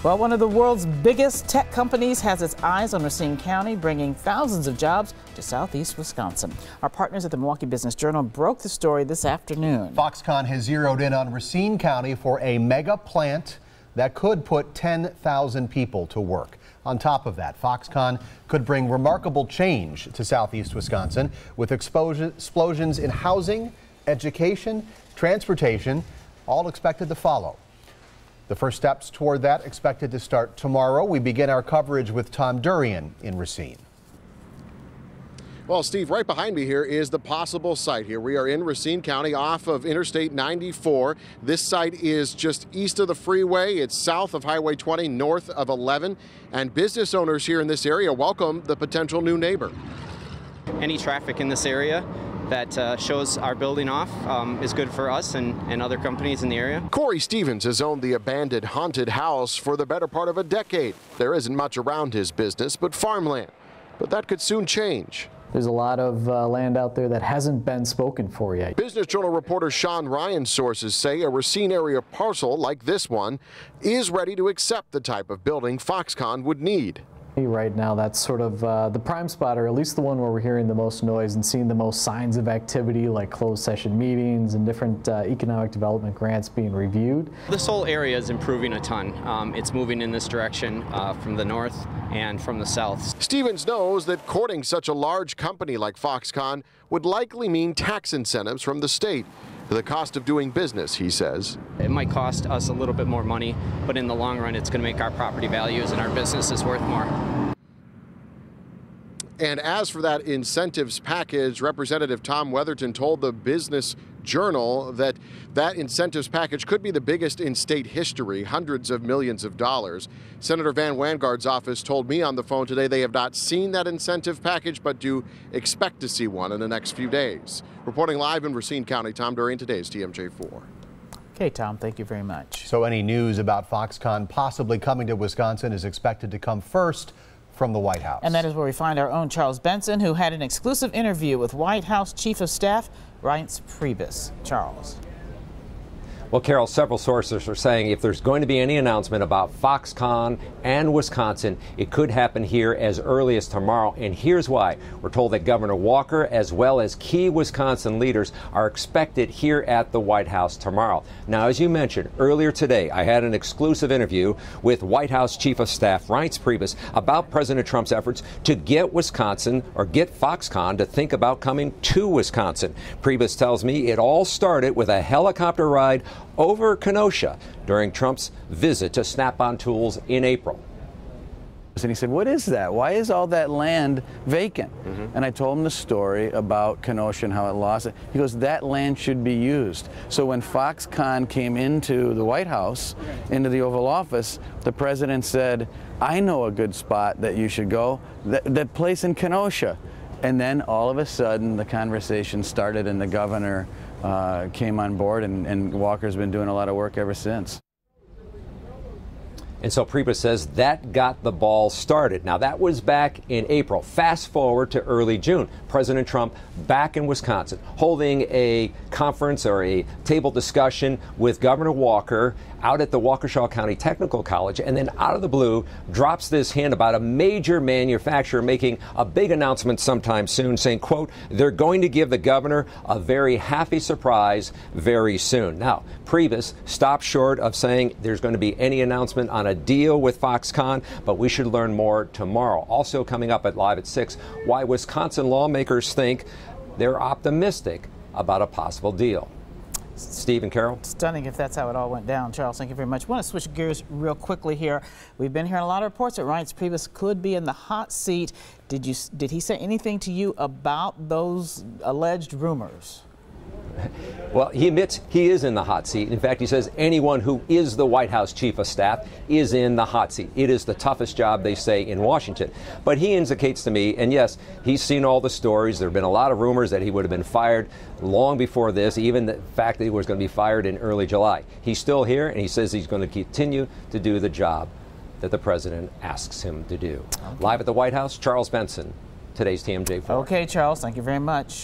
Well, one of the world's biggest tech companies has its eyes on Racine County, bringing thousands of jobs to southeast Wisconsin. Our partners at the Milwaukee Business Journal broke the story this afternoon. Foxconn has zeroed in on Racine County for a mega plant that could put 10,000 people to work. On top of that, Foxconn could bring remarkable change to southeast Wisconsin with explosions in housing, education, transportation, all expected to follow. The first steps toward that expected to start tomorrow. We begin our coverage with Tom Durian in Racine. Well, Steve, right behind me here is the possible site here. We are in Racine County off of Interstate 94. This site is just east of the freeway. It's south of Highway 20, north of 11. And business owners here in this area welcome the potential new neighbor. Any traffic in this area that shows our building off is good for us and other companies in the area. Corey Stevens has owned the abandoned haunted house for the better part of a decade. There isn't much around his business but farmland. But that could soon change. There's a lot of land out there that hasn't been spoken for yet. Business Journal reporter Sean Ryan's sources say a Racine area parcel like this one is ready to accept the type of building Foxconn would need. Right now, that's sort of the prime spot, or at least the one where we're hearing the most noise and seeing the most signs of activity, like closed session meetings and different economic development grants being reviewed. This whole area is improving a ton. It's moving in this direction from the north and from the south. Stevens knows that courting such a large company like Foxconn would likely mean tax incentives from the state. The cost of doing business, he says. It might cost us a little bit more money, but in the long run, it's going to make our property values and our business is worth more. And as for that incentives package, Representative Tom Weatherton told the Business Journal that that incentives package could be the biggest in state history, hundreds of millions of dollars. Senator Van Wangard's office told me on the phone today they have not seen that incentive package, but do expect to see one in the next few days. Reporting live in Racine County, Tom Durian, today's TMJ4. Okay, Tom, thank you very much. So any news about Foxconn possibly coming to Wisconsin is expected to come first from the White House. And that is where we find our own Charles Benson, who had an exclusive interview with White House Chief of Staff Reince Priebus. Charles. Well, Carol, several sources are saying if there's going to be any announcement about Foxconn and Wisconsin, it could happen here as early as tomorrow. And here's why. We're told that Governor Walker, as well as key Wisconsin leaders, are expected here at the White House tomorrow. Now, as you mentioned earlier today, I had an exclusive interview with White House Chief of Staff Reince Priebus about President Trump's efforts to get Wisconsin, or get Foxconn, to think about coming to Wisconsin. Priebus tells me it all started with a helicopter ride over Kenosha during Trump's visit to Snap-on Tools in April. And he said, "What is that? Why is all that land vacant?" And I told him the story about Kenosha and how it lost it. He goes, "That land should be used." So when Foxconn came into the White House, into the Oval Office, the president said, "I know a good spot that you should go, that place in Kenosha." And then all of a sudden the conversation started and the governor came on board, and Walker's been doing a lot of work ever since. And so Priebus says that got the ball started. Now, that was back in April. Fast forward to early June. President Trump back in Wisconsin holding a conference or a table discussion with Governor Walker out at the Waukesha County Technical College, and then out of the blue drops this hint about a major manufacturer making a big announcement sometime soon, saying, quote, they're going to give the governor a very happy surprise very soon. Now, Priebus stopped short of saying there's going to be any announcement on a deal with Foxconn, but we should learn more tomorrow. Also coming up at Live at 6, why Wisconsin lawmakers think they're optimistic about a possible deal. Steve and Carol. Stunning if that's how it all went down. Charles, thank you very much. I want to switch gears real quickly here. We've been hearing a lot of reports that Reince Priebus could be in the hot seat. Did he say anything to you about those alleged rumors? Well, he admits he is in the hot seat. In fact, he says anyone who is the White House Chief of Staff is in the hot seat. It is the toughest job, they say, in Washington. But he indicates to me, and yes, he's seen all the stories. There have been a lot of rumors that he would have been fired long before this, even the fact that he was going to be fired in early July. He's still here, and he says he's going to continue to do the job that the president asks him to do. Okay. Live at the White House, Charles Benson, today's TMJ4. Okay, Charles, thank you very much.